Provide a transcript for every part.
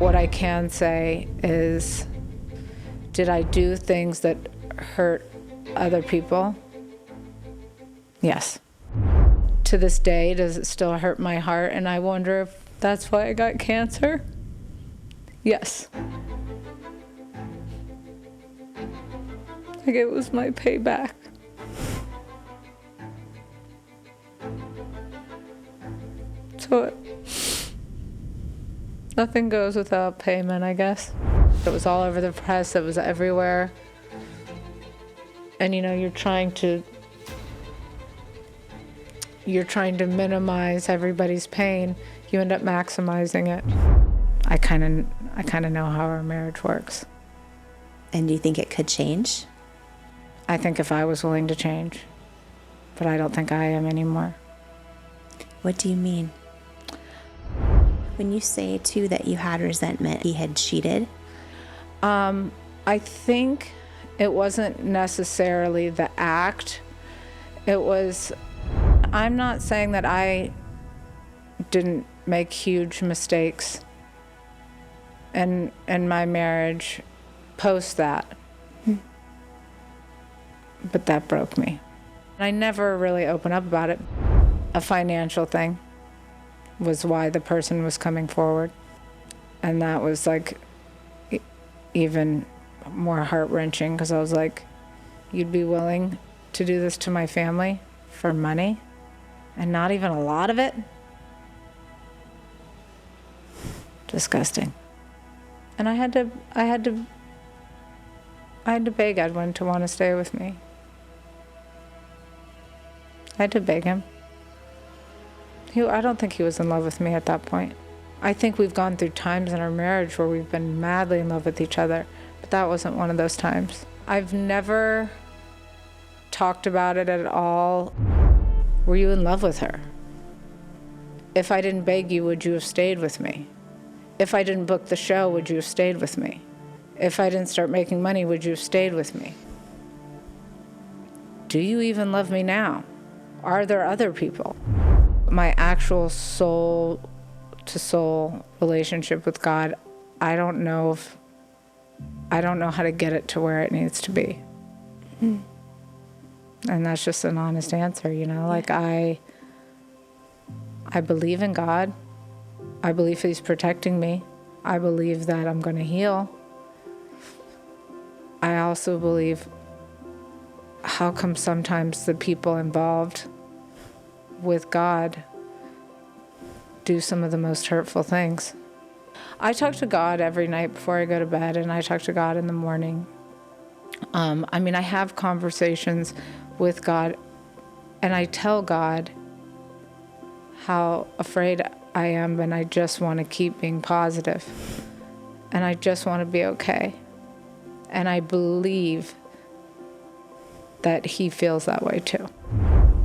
What I can say is, did I do things that hurt other people? Yes. To this day, does it still hurt my heart? And I wonder if that's why I got cancer? Yes. Like, it was my payback. So nothing goes without payment, I guess. It was all over the press, it was everywhere. And you know, you're trying to minimize everybody's pain. You end up maximizing it. I kind of know how our marriage works. And do you think it could change? I think if I was willing to change, but I don't think I am anymore. What do you mean? When you say, too, that you had resentment, he had cheated? I think it wasn't necessarily the act. It was, I'm not saying that I didn't make huge mistakes in my marriage post that. But that broke me. I never really opened up about it. A financial thing was why the person was coming forward. And that was like even more heart-wrenching, because I was like, you'd be willing to do this to my family for money and not even a lot of it? Disgusting. And I had to beg Edwin to want to stay with me. I had to beg him. I don't think he was in love with me at that point. I think we've gone through times in our marriage where we've been madly in love with each other, but that wasn't one of those times. I've never talked about it at all. Were you in love with her? If I didn't beg you, would you have stayed with me? If I didn't book the show, would you have stayed with me? If I didn't start making money, would you have stayed with me? Do you even love me now? Are there other people? My actual soul-to-soul relationship with God, I don't know how to get it to where it needs to be. And that's just an honest answer, you know? Like, I believe in God. I believe He's protecting me. I believe that I'm going to heal. I also believe, how come sometimes the people involved with God do some of the most hurtful things? I talk to God every night before I go to bed, and I talk to God in the morning. I have conversations with God, and I tell God how afraid I am, and I just want to keep being positive, and I just want to be okay. And I believe that He feels that way too.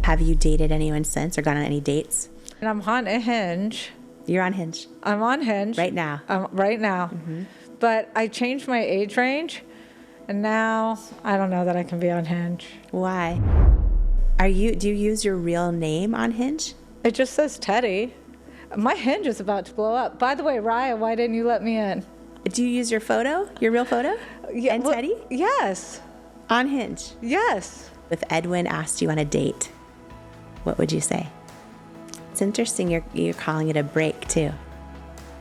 Have you dated anyone since or gone on any dates? And I'm on a Hinge. You're on Hinge? I'm on Hinge. Right now? Right now. Mm-hmm. But I changed my age range, and now I don't know that I can be on Hinge. Why? Do you use your real name on Hinge? It just says Teddi. My Hinge is about to blow up. By the way, Raya, why didn't you let me in? Do you use your photo, your real photo? Yeah, and Teddi? Yes. On Hinge? Yes. If Edwin asked you on a date, what would you say? It's interesting you're calling it a break too.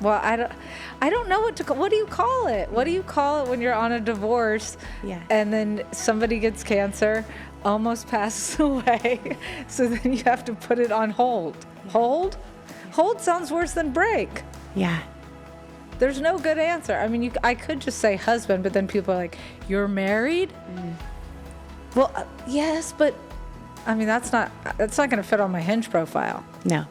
Well, I don't know what to call. What do you call it? What do you call it when you're on a divorce? Yeah. And then somebody gets cancer, almost passes away, so then you have to put it on hold. Hold? Hold sounds worse than break. Yeah. There's no good answer. I mean, I could just say husband, but then people are like, "You're married?" Well, yes, but I mean, that's not going to fit on my Hinge profile. No.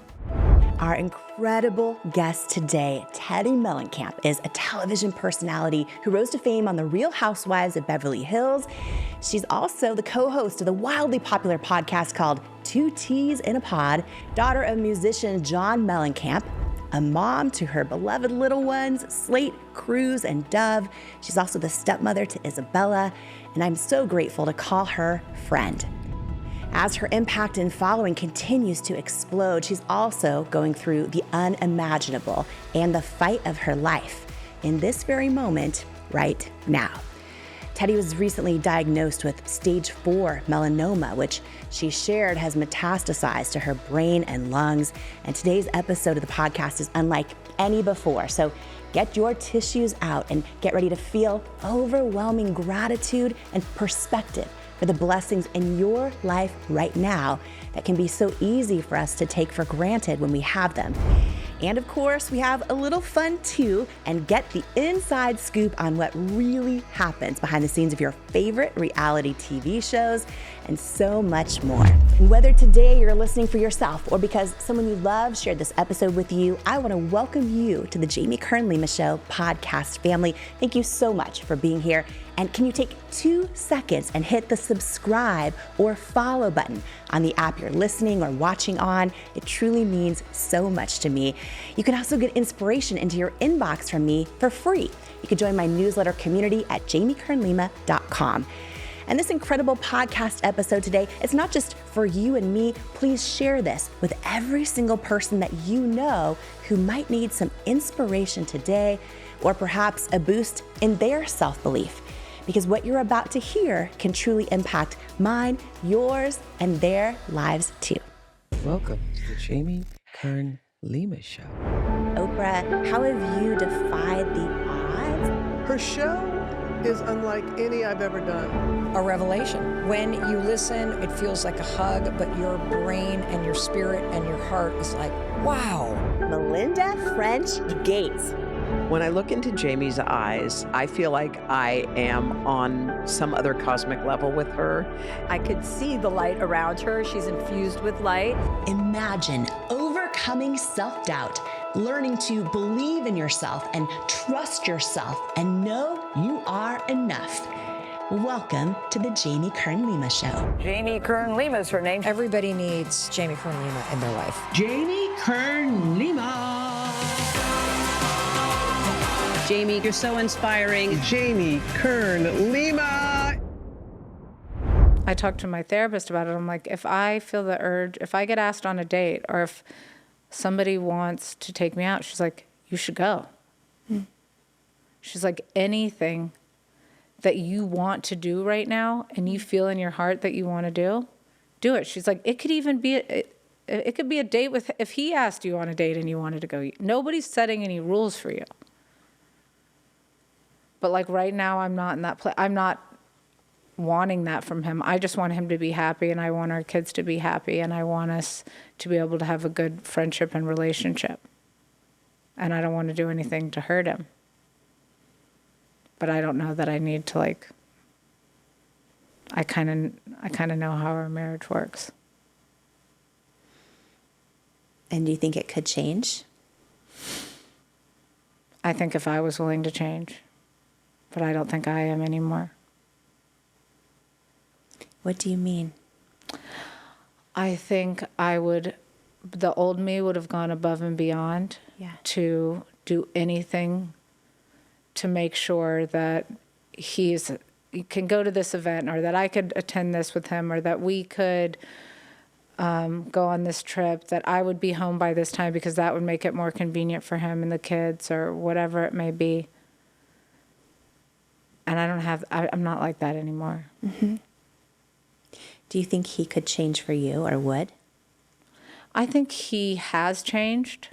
Our incredible guest today, Teddi Mellencamp, is a television personality who rose to fame on The Real Housewives of Beverly Hills. She's also the co-host of the wildly popular podcast called Two Teas in a Pod, daughter of musician John Mellencamp, a mom to her beloved little ones, Slate, Cruz, and Dove. She's also the stepmother to Isabella, and I'm so grateful to call her friend. As her impact and following continues to explode, she's also going through the unimaginable and the fight of her life. in this very moment, right now. Teddi was recently diagnosed with stage 4 melanoma, which she shared has metastasized to her brain and lungs. And today's episode of the podcast is unlike any before. So get your tissues out and get ready to feel overwhelming gratitude and perspective for the blessings in your life right now that can be so easy for us to take for granted when we have them. And of course, we have a little fun too, and get the inside scoop on what really happens behind the scenes of your favorite reality TV shows and so much more. And whether today you're listening for yourself or because someone you love shared this episode with you, I want to welcome you to the Jamie Kern Lima Show podcast family. Thank you so much for being here. And can you take 2 seconds and hit the subscribe or follow button on the app you're listening or watching on? It truly means so much to me. You can also get inspiration into your inbox from me for free. You can join my newsletter community at jamiekernlima.com. And this incredible podcast episode today, it's not just for you and me. Please share this with every single person that you know who might need some inspiration today, or perhaps a boost in their self-belief. Because what you're about to hear can truly impact mine, yours, and their lives too. Welcome to the Jamie Kern Lima Show. Oprah, how have you defied the odds? Her show is unlike any I've ever done. A revelation. When you listen, it feels like a hug, but your brain and your spirit and your heart is like, wow. Melinda French Gates. When I look into Jamie's eyes, I feel like I am on some other cosmic level with her. I could see the light around her. She's infused with light. Imagine overcoming self-doubt, learning to believe in yourself and trust yourself and know you are enough. Welcome to the Jamie Kern Lima Show. Jamie Kern Lima is her name. Everybody needs Jamie Kern Lima in their life. Jamie Kern Lima. Jamie, you're so inspiring. Jamie Kern Lima. I talked to my therapist about it. I'm like, if I feel the urge, if I get asked on a date or if somebody wants to take me out, she's like, you should go. She's like, anything that you want to do right now and you feel in your heart that you want to do it. She's like, it could even be, it could be a date with, if he asked you on a date and you wanted to go, nobody's setting any rules for you. But like right now, I'm not in that place. I'm not wanting that from him. I just want him to be happy, and I want our kids to be happy, and I want us to be able to have a good friendship and relationship. And I don't want to do anything to hurt him. But I don't know that I need to like. I kind of know how our marriage works. And do you think it could change? I think if I was willing to change. But I don't think I am anymore. What do you mean? I think the old me would have gone above and beyond to do anything to make sure that he can go to this event, or that I could attend this with him, or that we could go on this trip, that I would be home by this time because that would make it more convenient for him and the kids, or whatever it may be. And I'm not like that anymore. Mm-hmm. Do you think he could change for you, or would? I think he has changed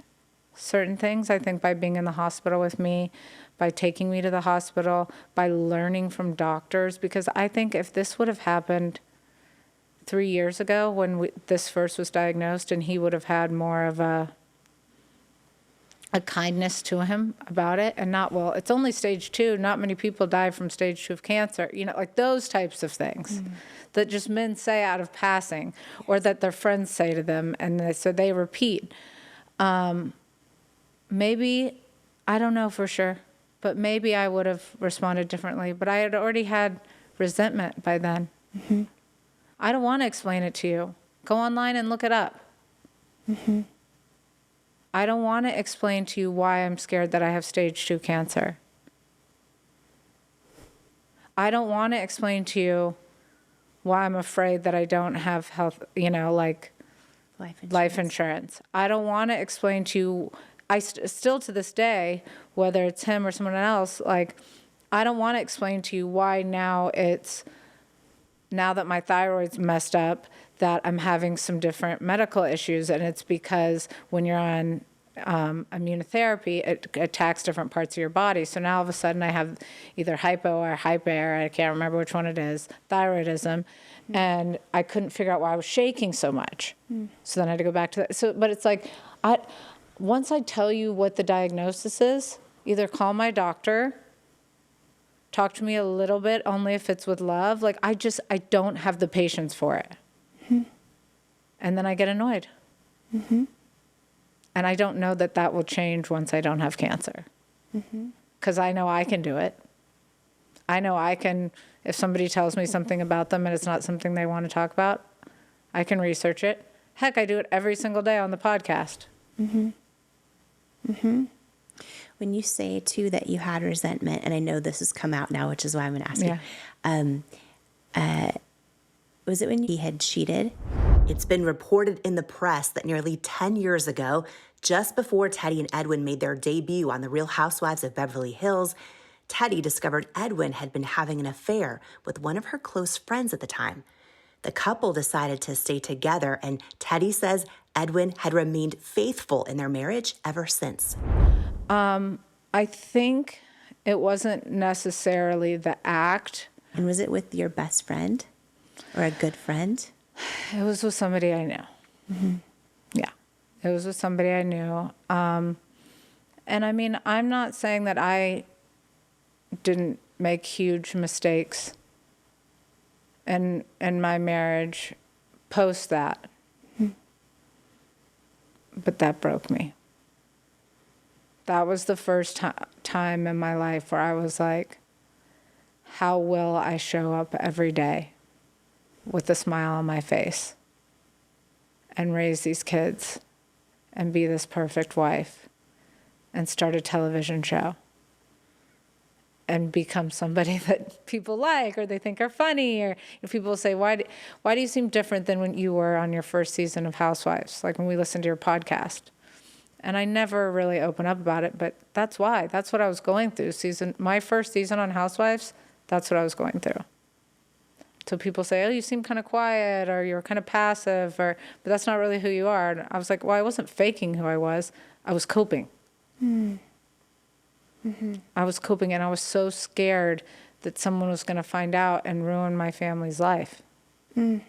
certain things. I think by being in the hospital with me, by taking me to the hospital, by learning from doctors. Because I think if this would have happened 3 years ago when this first was diagnosed, and he would have had more of a kindness to him about it, and not, well, it's only stage 2. Not many people die from stage 2 of cancer. You know, like those types of things that just men say out of passing, or that their friends say to them, and so they repeat. Maybe, I don't know for sure, but maybe I would have responded differently. But I had already had resentment by then. Mm-hmm. I don't want to explain it to you. Go online and look it up. Mm-hmm. I don't want to explain to you why I'm scared that I have stage 2 cancer. I don't want to explain to you why I'm afraid that I don't have health, like life insurance. I don't want to explain to you. still to this day, whether it's him or someone else, like, I don't want to explain to you why now that my thyroid's messed up, that I'm having some different medical issues. And it's because when you're on immunotherapy, it attacks different parts of your body. So now all of a sudden I have either hypo or hyper, I can't remember which one it is, thyroidism. And I couldn't figure out why I was shaking so much. So then I had to go back to that. So, but it's like, once I tell you what the diagnosis is, either call my doctor, talk to me a little bit, only if it's with love. Like, I don't have the patience for it. And then I get annoyed. And I don't know that will change once I don't have cancer. Because I know I can do it. I know I can, if somebody tells me something about them and it's not something they want to talk about, I can research it. Heck, I do it every single day on the podcast. When you say, too, that you had resentment, and I know this has come out now, which is why I'm going to ask you, was it when he had cheated? It's been reported in the press that nearly 10 years ago, just before Teddi and Edwin made their debut on The Real Housewives of Beverly Hills, Teddi discovered Edwin had been having an affair with one of her close friends at the time. The couple decided to stay together, and Teddi says Edwin had remained faithful in their marriage ever since. I think it wasn't necessarily the act. And was it with your best friend or a good friend? It was with somebody I knew. Yeah, it was with somebody I knew. And I mean, I'm not saying that I didn't make huge mistakes in my marriage post that. But that broke me. That was the first time in my life where I was like, how will I show up every day with a smile on my face and raise these kids and be this perfect wife and start a television show and become somebody that people like or they think are funny, or if people say, why do you seem different than when you were on your first season of Housewives, like when we listened to your podcast? And I never really open up about it, but that's why. That's what I was going through. My first season on Housewives, that's what I was going through. So people say, oh, you seem kind of quiet, or you're kind of passive, but that's not really who you are. And I was like, well, I wasn't faking who I was coping. I was coping, and I was so scared that someone was going to find out and ruin my family's life. Did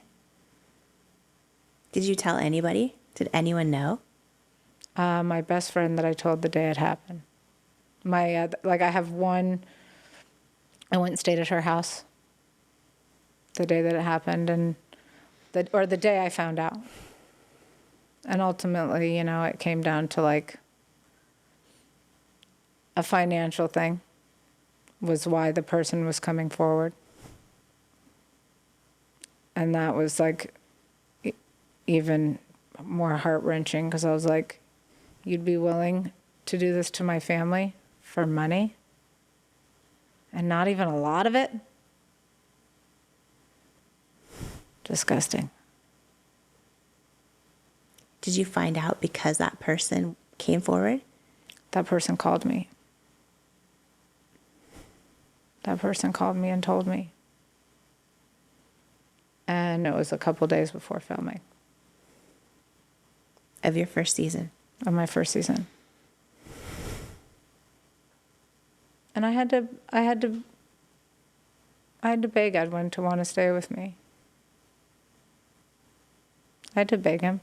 you tell anybody? Did anyone know? My best friend that I told the day it happened. I have one, I went and stayed at her house the day that it happened, and the day I found out. And ultimately, it came down to like a financial thing was why the person was coming forward. And that was like even more heart-wrenching, because I was like, you'd be willing to do this to my family for money? And not even a lot of it? Disgusting. Did you find out because that person came forward? That person called me. That person called me and told me. And it was a couple days before filming. Of your first season? Of my first season. And I had to beg Edwin to want to stay with me. I had to beg him.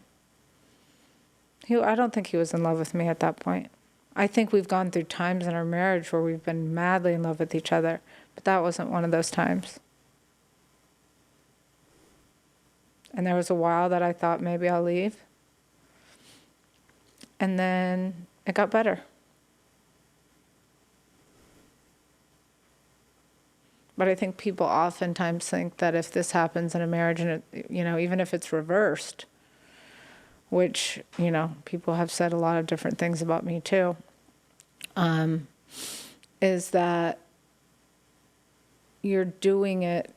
I don't think he was in love with me at that point. I think we've gone through times in our marriage where we've been madly in love with each other, but that wasn't one of those times. And there was a while that I thought maybe I'll leave. And then it got better. But I think people oftentimes think that if this happens in a marriage, and even if it's reversed, which, people have said a lot of different things about me too, is that you're doing it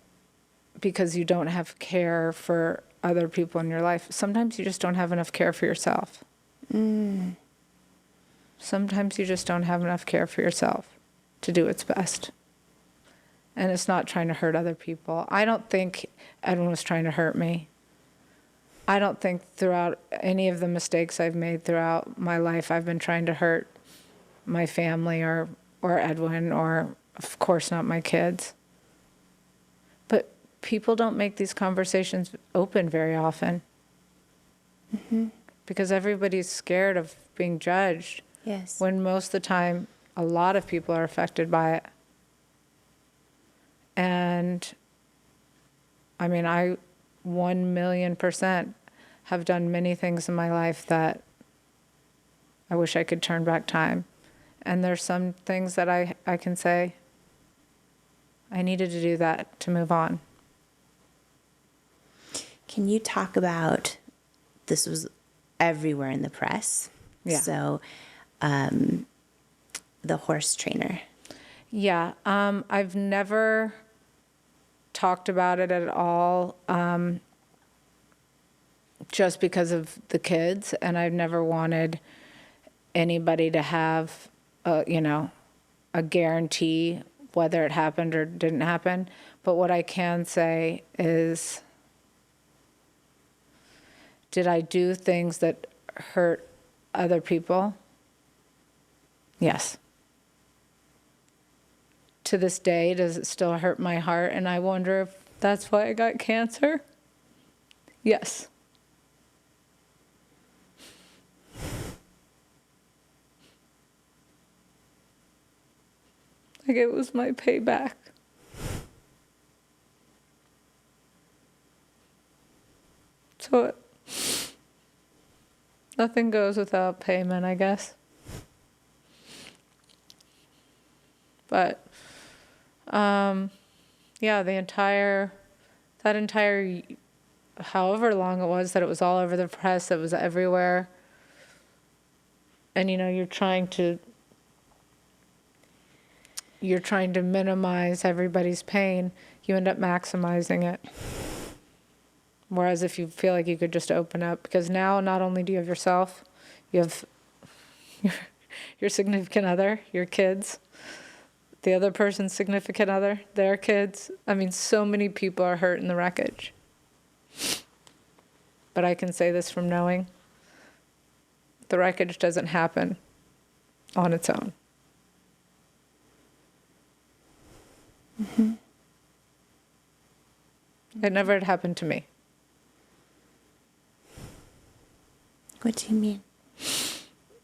because you don't have care for other people in your life. Sometimes you just don't have enough care for yourself. sometimes you just don't have enough care for yourself to do its best. And it's not trying to hurt other people. I don't think Edwin was trying to hurt me. I don't think throughout any of the mistakes I've made throughout my life, I've been trying to hurt my family or Edwin, or of course not my kids. But people don't make these conversations open very often. Mm-hmm. Because everybody's scared of being judged. Yes. When most of the time, a lot of people are affected by it. And I mean, I 1,000,000% have done many things in my life that I wish I could turn back time. And there's some things that I can say, I needed to do that to move on. Can you talk about, this was everywhere in the press. Yeah. So, the horse trainer. Yeah. I've never talked about it at all, just because of the kids, and I've never wanted anybody to have, a guarantee whether it happened or didn't happen. But what I can say is, did I do things that hurt other people? Yes. To this day, does it still hurt my heart? And I wonder if that's why I got cancer? Yes. Like it was my payback. So nothing goes without payment, I guess. But, yeah, that entire, however long it was that it was all over the press, it was everywhere. And, you're trying to minimize everybody's pain. You end up maximizing it. Whereas if you feel like you could just open up, because now not only do you have yourself, you have your significant other, your kids, the other person's significant other, their kids. I mean, so many people are hurt in the wreckage. But I can say this from knowing the wreckage doesn't happen on its own. Mm-hmm. It never had happened to me. What do you mean?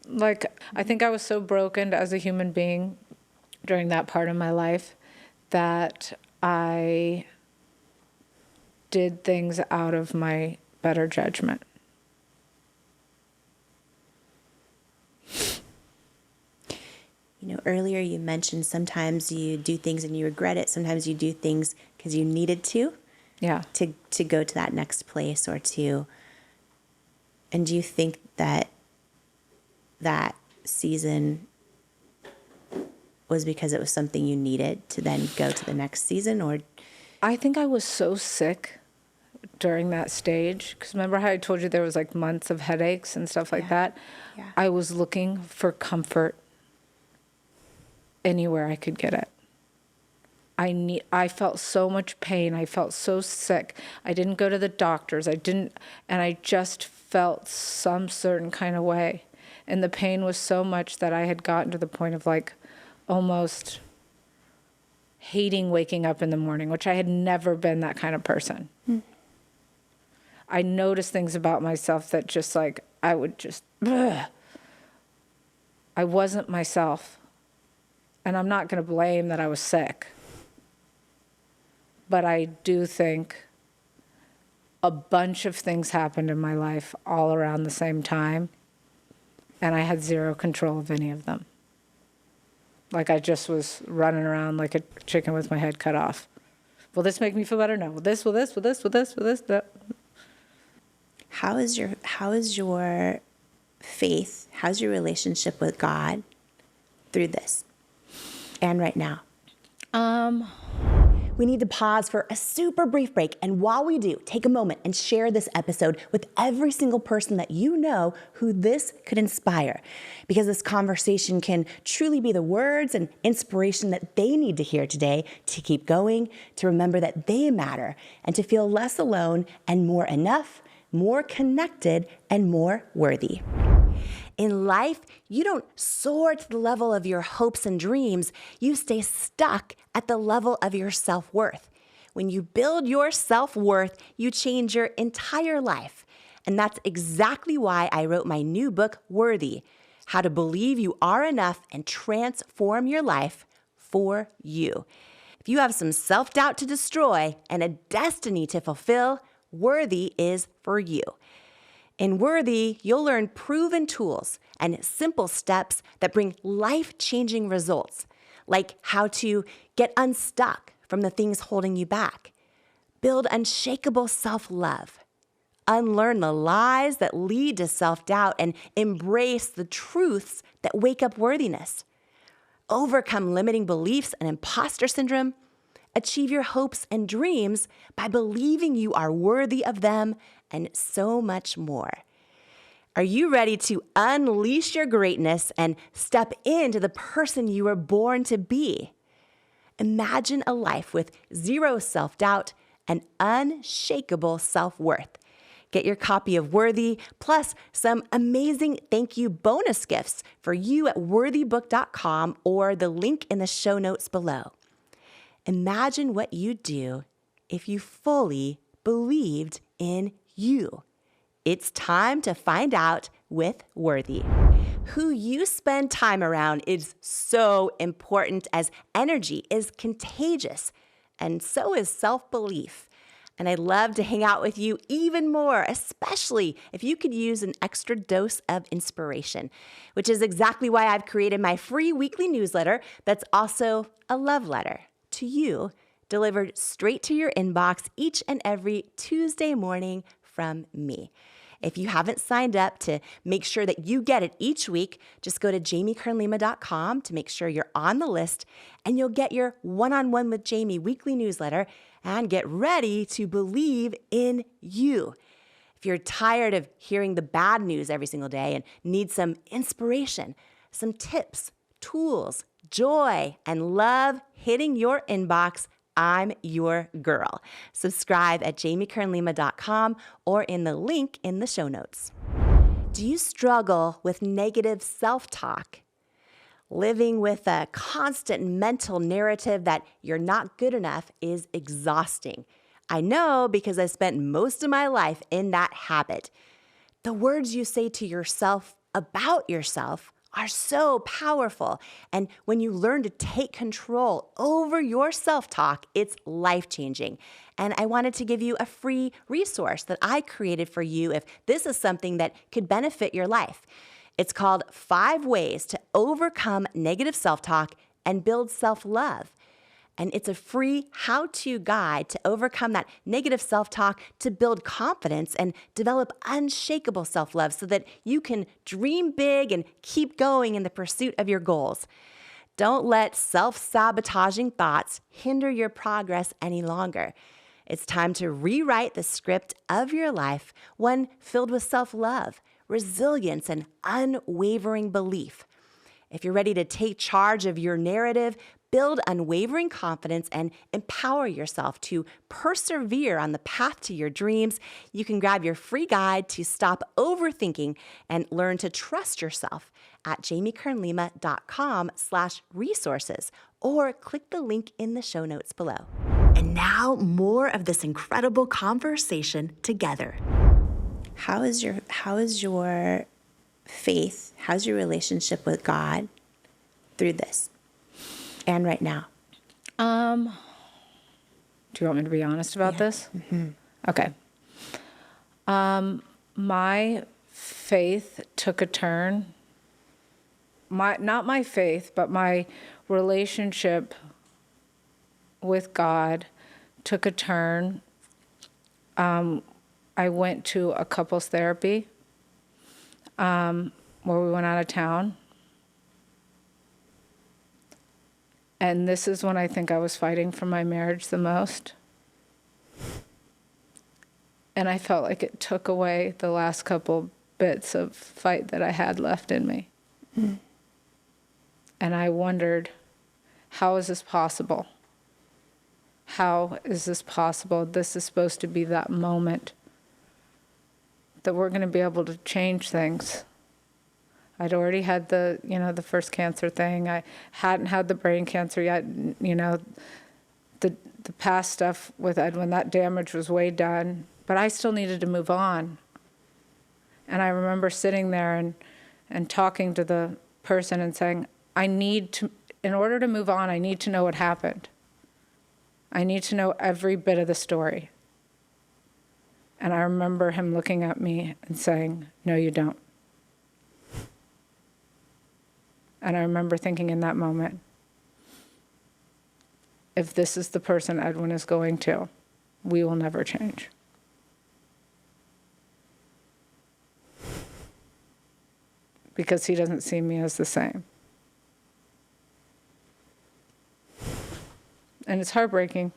Like, I think I was so broken as a human being during that part of my life that I did things out of my better judgment. Earlier you mentioned sometimes you do things and you regret it. Sometimes you do things because you needed to. Yeah. To go to that next place or to. And do you think that season was because it was something you needed to then go to the next season, or? I think I was so sick during that stage, because remember how I told you there was like months of headaches and stuff like that? Yeah. I was looking for comfort anywhere I could get it. I felt so much pain. I felt so sick. I didn't go to the doctors. And I just felt some certain kind of way. And the pain was so much that I had gotten to the point of like almost hating waking up in the morning, which I had never been that kind of person. Mm. I noticed things about myself that just like, I would just, ugh. I wasn't myself. And I'm not going to blame that I was sick. But I do think a bunch of things happened in my life all around the same time, and I had zero control of any of them. Like I just was running around like a chicken with my head cut off. Will this make me feel better? No. Will this? No. How is your faith? How's your relationship with God through this and right now? we need to pause for a super brief break. And while we do, take a moment and share this episode with every single person that you know who this could inspire. Because this conversation can truly be the words and inspiration that they need to hear today to keep going, to remember that they matter, and to feel less alone and more enough, more connected, and more worthy. In life, you don't soar to the level of your hopes and dreams. You stay stuck at the level of your self-worth. When you build your self-worth, you change your entire life. And that's exactly why I wrote my new book, Worthy: How to Believe You Are Enough and Transform Your Life for You. If you have some self-doubt to destroy and a destiny to fulfill, Worthy is for you. In Worthy, you'll learn proven tools and simple steps that bring life-changing results, like how to get unstuck from the things holding you back, build unshakable self-love, unlearn the lies that lead to self-doubt, and embrace the truths that wake up worthiness, overcome limiting beliefs and imposter syndrome, achieve your hopes and dreams by believing you are worthy of them, and so much more. Are you ready to unleash your greatness and step into the person you were born to be? Imagine a life with zero self-doubt and unshakable self-worth. Get your copy of Worthy, plus some amazing thank you bonus gifts for you at worthybook.com or the link in the show notes below. Imagine what you'd do if you fully believed in you. It's time to find out with Worthy. Who you spend time around is so important, as energy is contagious, and so is self-belief. And I'd love to hang out with you even more, especially if you could use an extra dose of inspiration, which is exactly why I've created my free weekly newsletter that's also a love letter to you, delivered straight to your inbox each and every Tuesday morning from me. If you haven't signed up to make sure that you get it each week, just go to jamiekernlima.com to make sure you're on the list, and you'll get your One-on-One with Jamie weekly newsletter and get ready to believe in you. If you're tired of hearing the bad news every single day and need some inspiration, some tips, tools, joy, and love hitting your inbox, I'm your girl. Subscribe at jamiekernlima.com or in the link in the show notes. Do you struggle with negative self-talk? Living with a constant mental narrative that you're not good enough is exhausting. I know, because I spent most of my life in that habit. The words you say to yourself about yourself are so powerful. And when you learn to take control over your self-talk, it's life-changing. And I wanted to give you a free resource that I created for you if this is something that could benefit your life. It's called 5 Ways to Overcome Negative Self-Talk and Build Self-Love. And it's a free how-to guide to overcome that negative self-talk, to build confidence and develop unshakable self-love so that you can dream big and keep going in the pursuit of your goals. Don't let self-sabotaging thoughts hinder your progress any longer. It's time to rewrite the script of your life, one filled with self-love, resilience, and unwavering belief. If you're ready to take charge of your narrative, build unwavering confidence, and empower yourself to persevere on the path to your dreams, you can grab your free guide to stop overthinking and learn to trust yourself at jamiekernlima.com/resources, or click the link in the show notes below. And now, more of this incredible conversation together. How is your faith? How's your relationship with God through this and right now? Do you want me to be honest about this? Mm-hmm. Okay. My faith took a turn. Not my faith, but my relationship with God took a turn. I went to a couples therapy where we went out of town. And this is when I think I was fighting for my marriage the most. And I felt like it took away the last couple bits of fight that I had left in me. And I wondered, how is this possible? How is this possible? This is supposed to be that moment that we're going to be able to change things. I'd already had the first cancer thing. I hadn't had the brain cancer yet. The past stuff with Edwin, that damage was way done. But I still needed to move on. And I remember sitting there and talking to the person and saying, in order to move on, I need to know what happened. I need to know every bit of the story. And I remember him looking at me and saying, no, you don't. And I remember thinking in that moment, if this is the person Edwin is going to, we will never change. Because he doesn't see me as the same. And it's heartbreaking.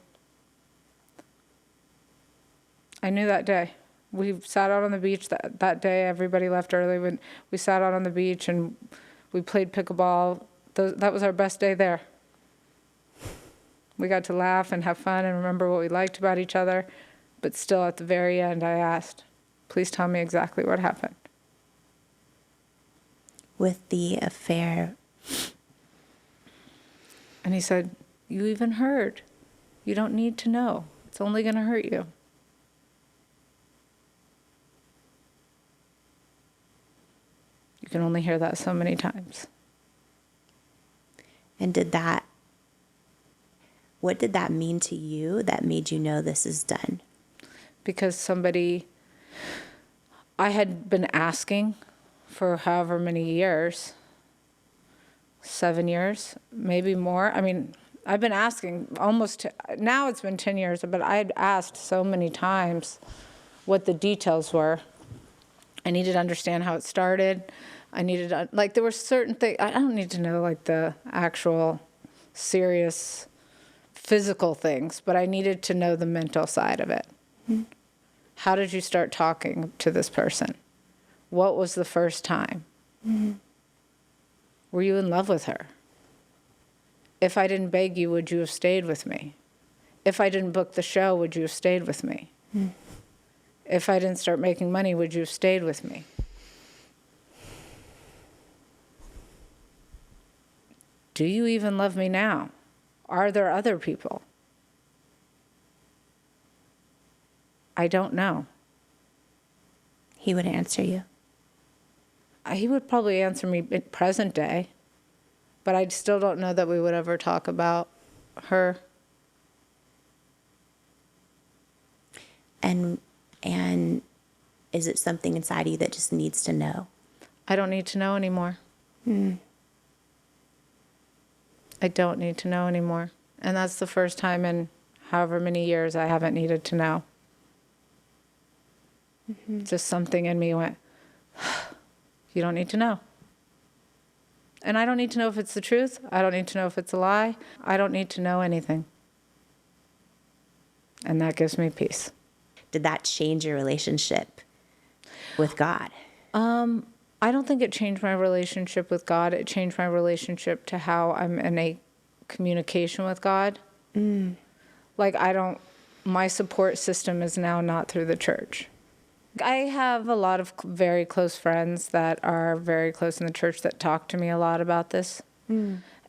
I knew that day. We sat out on the beach that day. Everybody left early. When we sat out on the beach and we played pickleball. That was our best day there. We got to laugh and have fun and remember what we liked about each other. But still, at the very end, I asked, please tell me exactly what happened. With the affair. And he said, you even heard. You don't need to know. It's only going to hurt you. You can only hear that so many times. And what did that mean to you that made you know this is done? Because I had been asking for however many years, 7 years, maybe more. I mean, I've been asking now it's been 10 years, but I had asked so many times what the details were. I needed to understand how it started. There were certain things, I don't need to know the actual serious physical things, but I needed to know the mental side of it. Mm-hmm. How did you start talking to this person? What was the first time? Mm-hmm. Were you in love with her? If I didn't beg you, would you have stayed with me? If I didn't book the show, would you have stayed with me? Mm-hmm. If I didn't start making money, would you have stayed with me? Do you even love me now? Are there other people? I don't know. He would answer you. He would probably answer me in present day, but I still don't know that we would ever talk about her. And is it something inside you that just needs to know? I don't need to know anymore. I don't need to know anymore. And that's the first time in however many years I haven't needed to know. Mm-hmm. Just something in me went, you don't need to know. And I don't need to know if it's the truth. I don't need to know if it's a lie. I don't need to know anything. And that gives me peace. Did that change your relationship with God? I don't think it changed my relationship with God. It changed my relationship to how I'm in a communication with God. My support system is now not through the church. I have a lot of very close friends that are very close in the church that talk to me a lot about this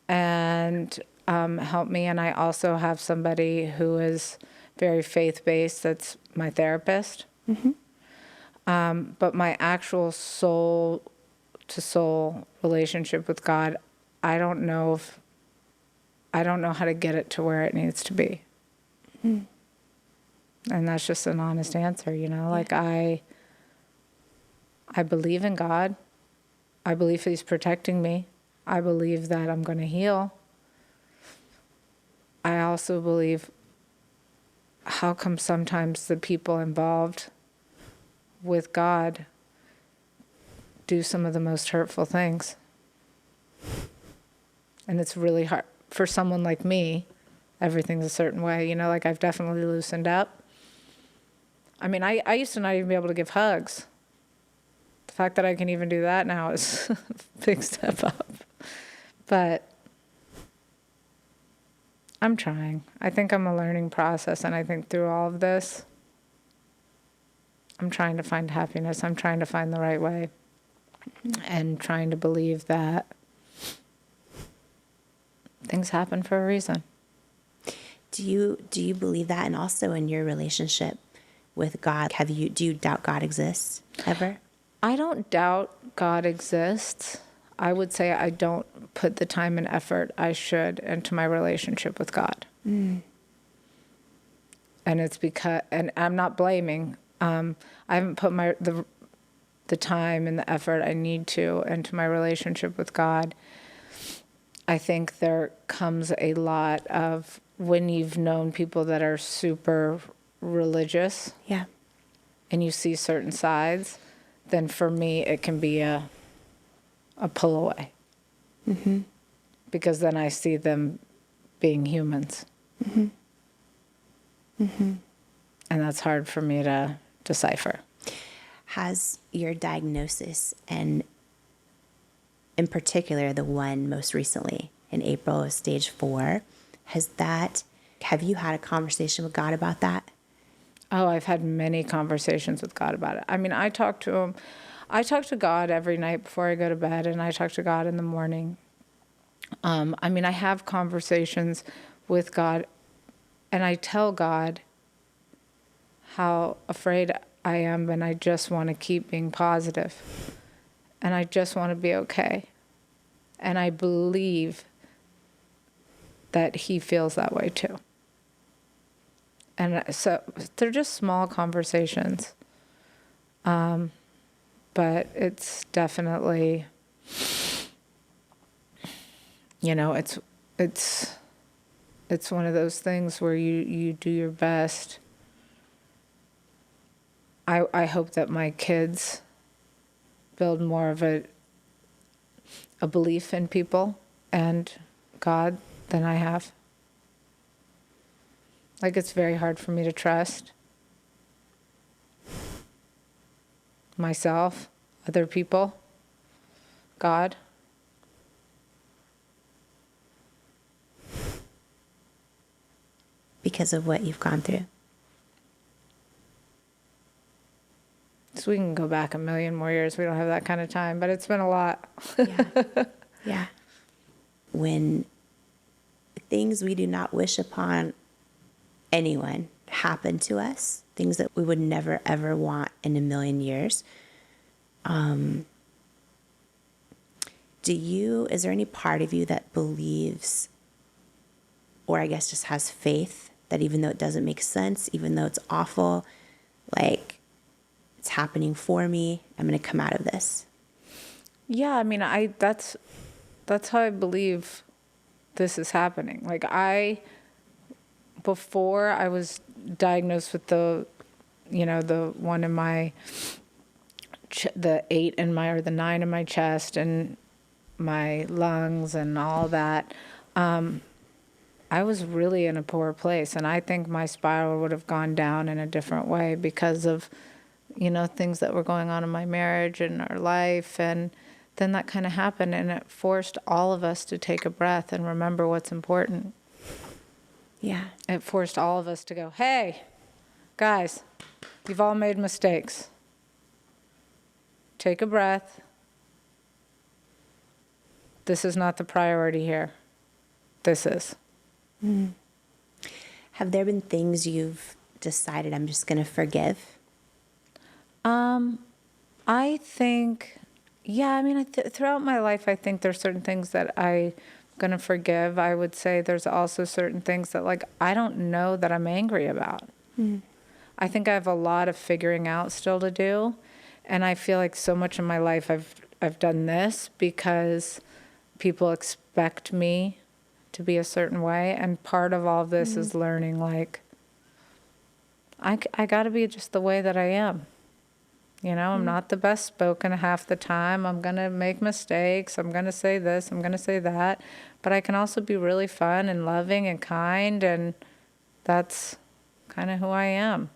and help me. And I also have somebody who is very faith-based that's my therapist. Mm-hmm. But my actual soul-to-soul relationship with God, I don't know how to get it to where it needs to be. Mm. And that's just an honest answer, Yeah. I believe in God. I believe He's protecting me. I believe that I'm going to heal. I also believe, how come sometimes the people involved with God do some of the most hurtful things? And it's really hard for someone like me, everything's a certain way. You know, like I've definitely loosened up. I mean, I used to not even be able to give hugs. The fact that I can even do that now is a big step up. But I'm trying. I think I'm a learning process, and I think through all of this, I'm trying to find happiness. I'm trying to find the right way, and trying to believe that things happen for a reason. Do you believe that? And also in your relationship with God, do you doubt God exists ever? I don't doubt God exists. I would say I don't put the time and effort I should into my relationship with God. And it's because, and I'm not blaming. I haven't put the time and the effort I need to into my relationship with God. I think there comes a lot of when you've known people that are super religious, Yeah. and you see certain sides, then for me it can be a pull away. Because then I see them being humans. And that's hard for me to decipher. Has your diagnosis, and in particular the one most recently in April of stage 4, have you had a conversation with God about that? Oh, I've had many conversations with God about it. I mean, I talk to him. I talk to God every night before I go to bed, and I talk to God in the morning. I mean, I have conversations with God, and I tell God how afraid I am, and I just want to keep being positive, and I just want to be okay. And I believe that he feels that way too. And so they're just small conversations. But it's definitely, you know, it's one of those things where you do your best. I hope that my kids build more of a belief in people and God than I have. Like, it's very hard for me to trust myself, other people, God. Because of what you've gone through. So we can go back a million more years. We don't have that kind of time, but it's been a lot. Yeah. When things we do not wish upon anyone happen to us, things that we would never, ever want in a million years, is there any part of you that believes, or I guess just has faith, that even though it doesn't make sense, even though it's awful, like, it's happening for me, I'm going to come out of this? Yeah, I mean, that's how I believe this is happening. Like, before I was diagnosed with the one in my, the 8 in my, or the 9 in my chest and my lungs and all that, I was really in a poor place. And I think my spiral would have gone down in a different way because of, things that were going on in my marriage and our life. And then that kind of happened, and it forced all of us to take a breath and remember what's important. Yeah. It forced all of us to go, hey, guys, you've all made mistakes. Take a breath. This is not the priority here. This is. Have there been things you've decided, I'm just going to forgive? I think, throughout my life, I think there's certain things that I'm going to forgive. I would say there's also certain things that, like, I don't know that I'm angry about. I think I have a lot of figuring out still to do. And I feel like so much in my life I've done this because people expect me to be a certain way. And part of all of this is learning, like, I got to be just the way that I am. You know, I'm not the best spoken half the time. I'm going to make mistakes. I'm going to say this. I'm going to say that. But I can also be really fun and loving and kind. And that's kind of who I am.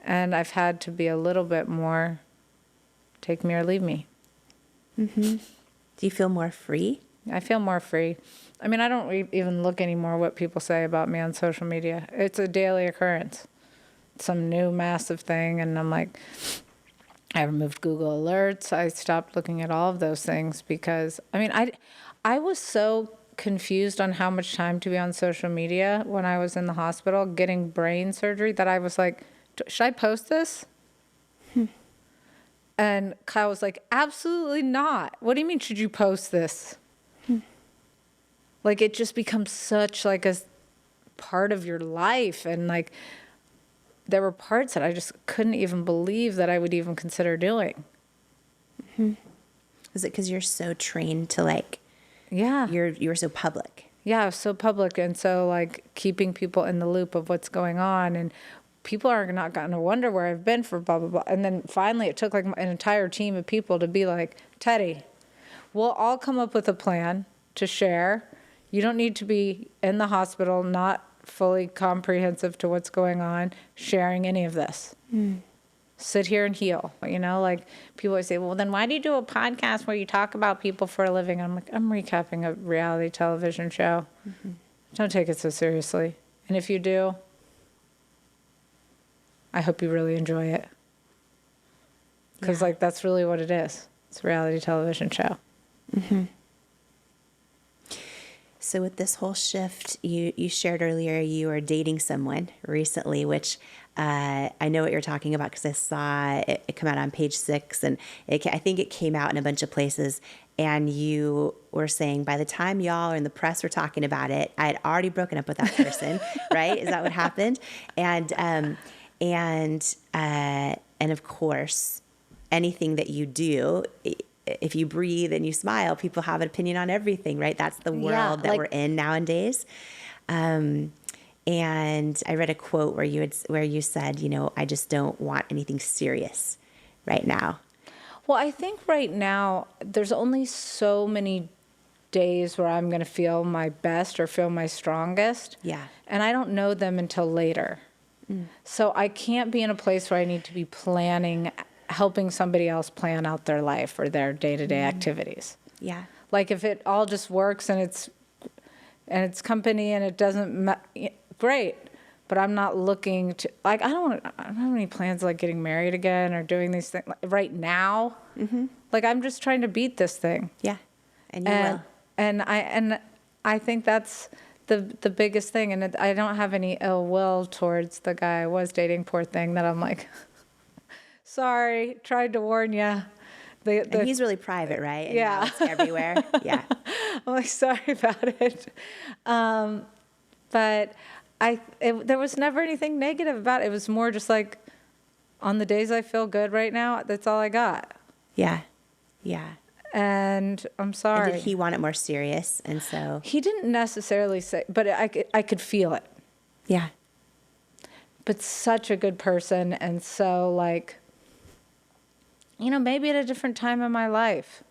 And I've had to be a little bit more take me or leave me. Do you feel more free? I feel more free. I mean, I don't even look anymore what people say about me on social media. It's a daily occurrence. Some new massive thing. And I'm like, I removed Google Alerts. I stopped looking at all of those things because, I mean, I was so confused on how much time to be on social media when I was in the hospital getting brain surgery that I was like, should I post this? And Kyle was like, absolutely not. What do you mean, should you post this? Like, it just becomes such like a part of your life. And like, there were parts that I just couldn't even believe that I would even consider doing. Is it because you're so trained to like, Yeah. you're so public? Yeah, I was so public and so like keeping people in the loop of what's going on, and people are not going to wonder where I've been for blah, blah, blah. And then finally it took like an entire team of people to be like, Teddi, we'll all come up with a plan to share. You don't need to be in the hospital, not fully comprehensive to what's going on, sharing any of this. Sit here and heal. You know, like people always say, well, then why do you do a podcast where you talk about people for a living? I'm like, I'm recapping a reality television show. Don't take it so seriously. And if you do, I hope you really enjoy it. Because like that's really what it is. It's a reality television show. So with this whole shift, you shared earlier you were dating someone recently, which I know what you're talking about because I saw it come out on page 6, and I think it came out in a bunch of places. And you were saying by the time y'all or in the press were talking about it, I had already broken up with that person, right? Is that what happened? And of course, anything that you do, if you breathe and you smile, people have an opinion on everything, right? That's the world that we're in nowadays. And I read a quote where you said, you know, I just don't want anything serious right now. Well, I think right now there's only so many days where I'm going to feel my best or feel my strongest. Yeah. And I don't know them until later. So I can't be in a place where I need to be planning, helping somebody else plan out their life or their day-to-day activities. Yeah. Like if it all just works and it's company and it doesn't, great. But I'm not looking to, like, I don't have any plans like getting married again or doing these things like, right now. Like I'm just trying to beat this thing. Yeah. And you will. And I think that's the biggest thing. And I don't have any ill will towards the guy I was dating, poor thing, that I'm like, sorry, tried to warn you. And he's really private, right? And Yeah. now it's everywhere. Yeah. I'm like, sorry about it. But there was never anything negative about it. It was more just like, on the days I feel good right now, that's all I got. Yeah. Yeah. And I'm sorry. And did he want it more serious? And so He didn't necessarily say, but I could feel it. yeah. But such a good person, and so like, you know, maybe at a different time in my life.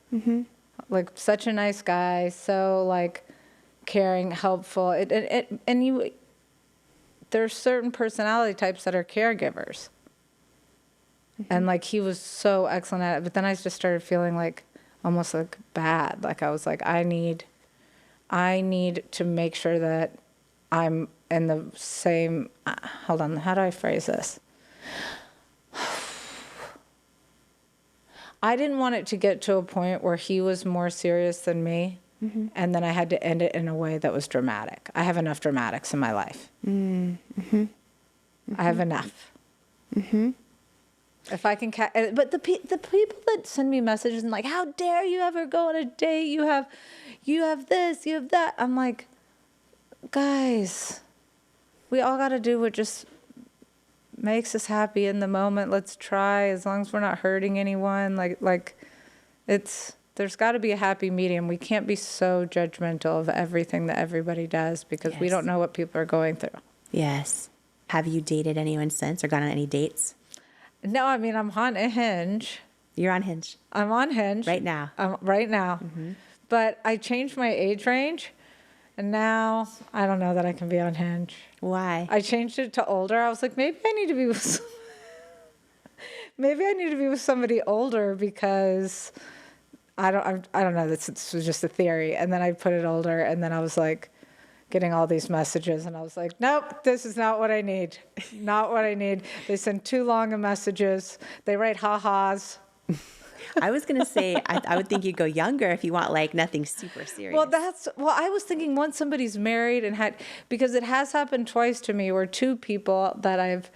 Like such a nice guy, so like caring, helpful. There's certain personality types that are caregivers. And like he was so excellent at it, but then I just started feeling like almost like bad. Like I was like, I need to make sure that I'm in the same, hold on, how do I phrase this? I didn't want it to get to a point where he was more serious than me, and then I had to end it in a way that was dramatic. I have enough dramatics in my life. I have enough. If I can, but the people that send me messages and like, how dare you ever go on a date? You have this, you have that. I'm like, guys, we all got to do what just makes us happy in the moment. Let's try, as long as we're not hurting anyone. Like, there's got to be a happy medium. We can't be so judgmental of everything that everybody does because we don't know what people are going through. Yes. Have you dated anyone since or gone on any dates? No, I mean, I'm on a Hinge. You're on Hinge I'm on Hinge. right now. Right now. But I changed my age range, and now I don't know that I can be on Hinge. Why? I changed it to older. I was like, maybe I need to be with maybe I need to be with somebody older because I don't know. This was just a theory. And then I put it older, and then I was like getting all these messages, and I was like, nope, this is not what I need. Not what I need. They send too long of messages. They write ha-has. I was going to say, I would think you'd go younger if you want like nothing super serious. Well, I was thinking once somebody's married and because it has happened twice to me where two people that I've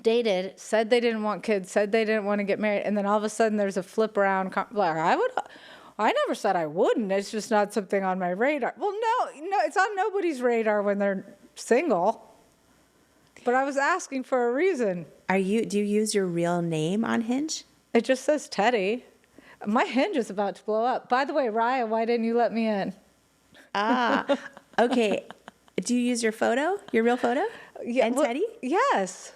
dated said they didn't want kids, said they didn't want to get married, and then all of a sudden there's a flip around. I never said I wouldn't. It's just not something on my radar. Well, no, it's on nobody's radar when they're single. But I was asking for a reason. Do you use your real name on Hinge? It just says Teddi. My Hinge is about to blow up. By the way, Raya, why didn't you let me in? Okay. Do you use your photo, your real photo? Yeah, and Teddi? Yes.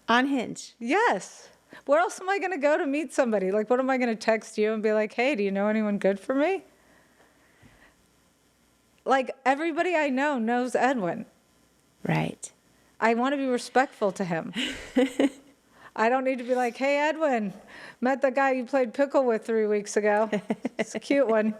On Hinge? Yes. Where else am I going to go to meet somebody? Like, what am I going to text you and be like, hey, do you know anyone good for me? Like, everybody I know knows Edwin. Right. I want to be respectful to him. I don't need to be like, hey, Edwin, met the guy you played pickle with 3 weeks ago. It's a cute one.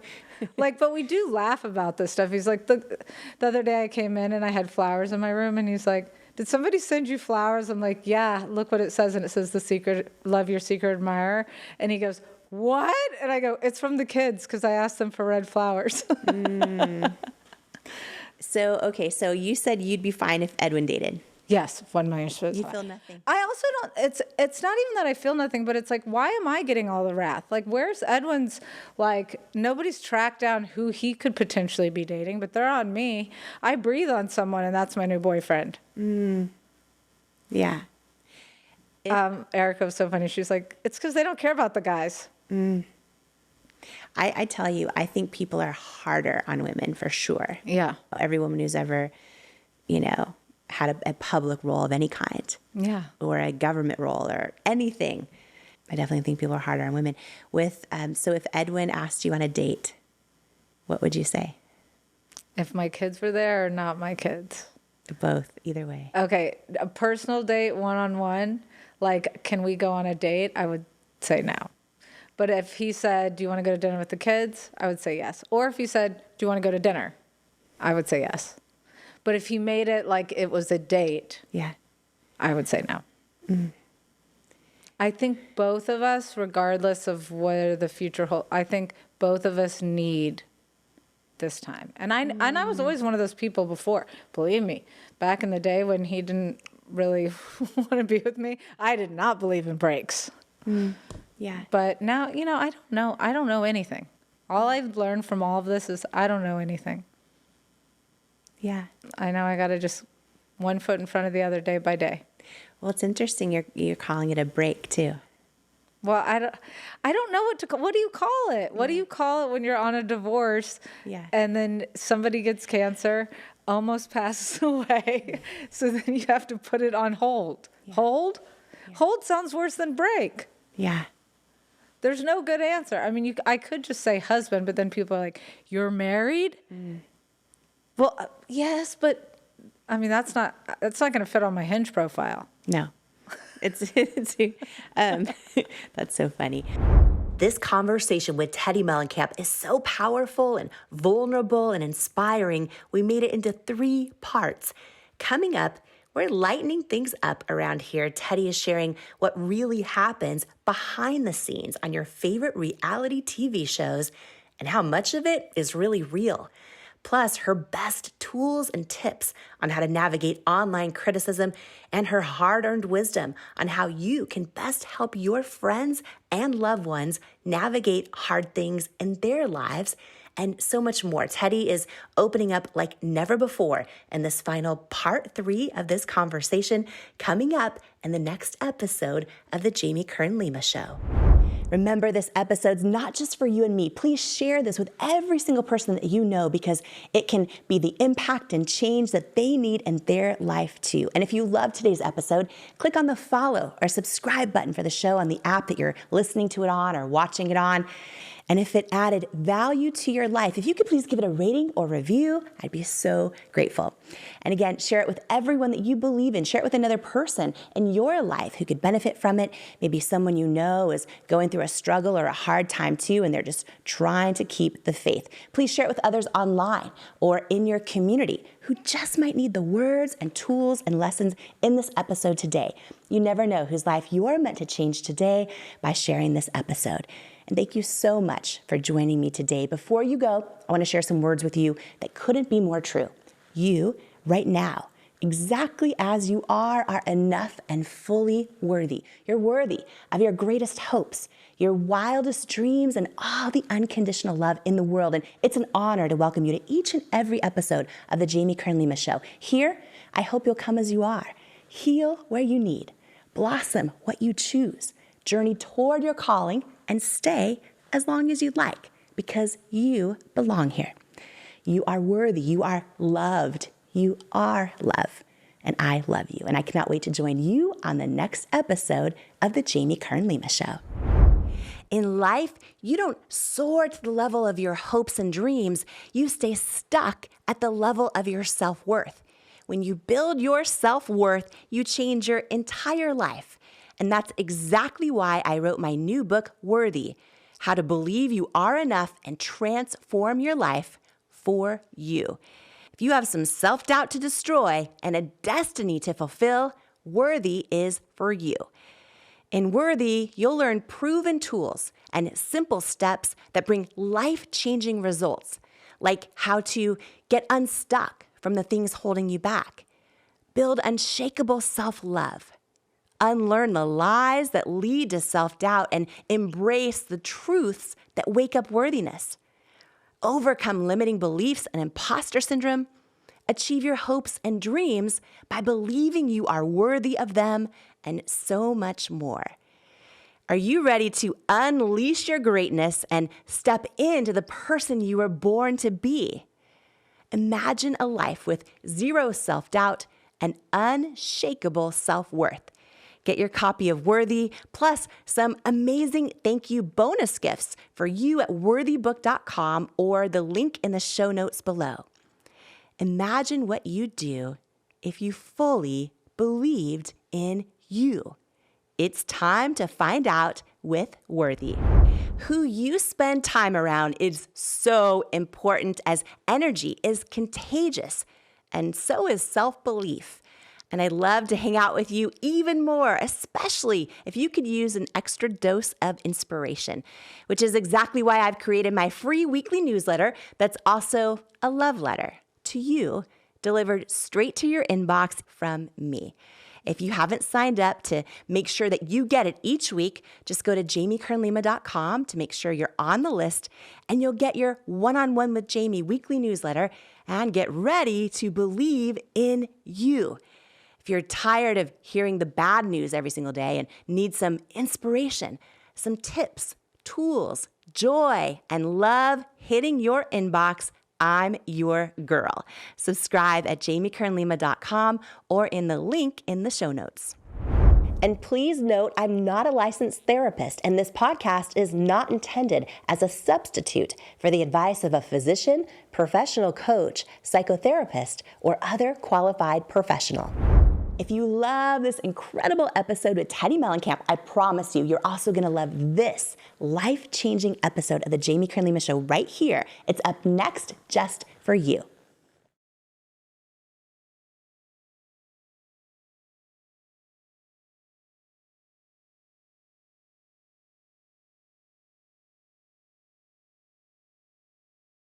Like, but we do laugh about this stuff. He's like, the other day I came in and I had flowers in my room, and he's like, did somebody send you flowers? I'm like, yeah, look what it says. And it says love your secret admirer. And he goes, what? And I go, it's from the kids because I asked them for red flowers. So you said you'd be fine if Edwin dated. Yes, 1 million percent. You feel nothing. I also don't, it's not even that I feel nothing, but it's like, why am I getting all the wrath? Like, where's Edwin's, like, nobody's tracked down who he could potentially be dating, but they're on me. I breathe on someone, and that's my new boyfriend. Yeah. Erika was so funny. She's like, it's because they don't care about the guys. I tell you, I think people are harder on women for sure. Yeah. Every woman who's ever, had a public role of any kind. Yeah. Or a government role or anything. I definitely think people are harder on women. So if Edwin asked you on a date, what would you say? If my kids were there or not my kids? Both, either way. Okay, a personal date, one-on-one, like, can we go on a date? I would say no. But if he said, do you want to go to dinner with the kids? I would say yes. Or if he said, do you want to go to dinner? I would say yes. But if he made it like it was a date, yeah, I would say no. I think both of us, regardless of where the future holds, I think both of us need this time. And I was always one of those people before. Believe me, back in the day when he didn't really want to be with me, I did not believe in breaks. Yeah. But now, I don't know. I don't know anything. All I've learned from all of this is I don't know anything. Yeah. I know I got to just one foot in front of the other day by day. Well, it's interesting you're calling it a break too. Well, I don't know what to call. What do you call it? What do you call it when you're on a divorce? Yeah. And then somebody gets cancer, almost passes away, so then you have to put it on hold. Yeah. Hold? Yeah. Hold sounds worse than break. Yeah. There's no good answer. I mean, I could just say husband, but then people are like, "You're married?" Well, yes, but I mean that's not going to fit on my Hinge profile. No. It's that's so funny. This conversation with Teddi Mellencamp is so powerful and vulnerable and inspiring, we made it into 3 parts. Coming up, we're lightening things up around here. Teddi is sharing what really happens behind the scenes on your favorite reality TV shows and how much of it is really real. Plus, her best tools and tips on how to navigate online criticism and her hard-earned wisdom on how you can best help your friends and loved ones navigate hard things in their lives, and so much more. Teddi is opening up like never before in this final part 3 of this conversation coming up in the next episode of the Jamie Kern Lima Show. Remember, this episode's not just for you and me. Please share this with every single person that you know because it can be the impact and change that they need in their life too. And if you love today's episode, click on the follow or subscribe button for the show on the app that you're listening to it on or watching it on. And if it added value to your life, if you could please give it a rating or review, I'd be so grateful. And again, share it with everyone that you believe in. Share it with another person in your life who could benefit from it. Maybe someone you know is going through a struggle or a hard time too, and they're just trying to keep the faith. Please share it with others online or in your community who just might need the words and tools and lessons in this episode today. You never know whose life you're meant to change today by sharing this episode. And thank you so much for joining me today. Before you go, I want to share some words with you that couldn't be more true. You, right now, exactly as you are enough and fully worthy. You're worthy of your greatest hopes, your wildest dreams, and all the unconditional love in the world. And it's an honor to welcome you to each and every episode of the Jamie Kern Lima Show. Here, I hope you'll come as you are. Heal where you need. Blossom what you choose. Journey toward your calling and stay as long as you'd like because you belong here. You are worthy. You are loved. You are love. And I love you. And I cannot wait to join you on the next episode of the Jamie Kern Lima Show. In life, you don't soar to the level of your hopes and dreams. You stay stuck at the level of your self-worth. When you build your self-worth, you change your entire life. And that's exactly why I wrote my new book, Worthy: How to Believe You Are Enough and Transform Your Life for You. If you have some self-doubt to destroy and a destiny to fulfill, Worthy is for you. In Worthy, you'll learn proven tools and simple steps that bring life-changing results, like how to get unstuck from the things holding you back, build unshakable self-love, unlearn the lies that lead to self-doubt, and embrace the truths that wake up worthiness, overcome limiting beliefs and imposter syndrome, achieve your hopes and dreams by believing you are worthy of them, and so much more. Are you ready to unleash your greatness and step into the person you were born to be? Imagine a life with zero self-doubt and unshakable self-worth. Get your copy of Worthy, plus some amazing thank you bonus gifts for you at worthybook.com or the link in the show notes below. Imagine what you'd do if you fully believed in you. It's time to find out with Worthy. Who you spend time around is so important, as energy is contagious, and so is self-belief. And I'd love to hang out with you even more, especially if you could use an extra dose of inspiration, which is exactly why I've created my free weekly newsletter that's also a love letter to you, delivered straight to your inbox from me. If you haven't signed up to make sure that you get it each week, just go to jamiekernlima.com to make sure you're on the list, and you'll get your One-on-One with Jamie weekly newsletter and get ready to believe in you. If you're tired of hearing the bad news every single day and need some inspiration, some tips, tools, joy, and love hitting your inbox, I'm your girl. Subscribe at jamiekernlima.com or in the link in the show notes. And please note, I'm not a licensed therapist, and this podcast is not intended as a substitute for the advice of a physician, professional coach, psychotherapist, or other qualified professional. If you love this incredible episode with Teddi Mellencamp, I promise you, you're also going to love this life-changing episode of the Jamie Kern Lima Show right here. It's up next just for you.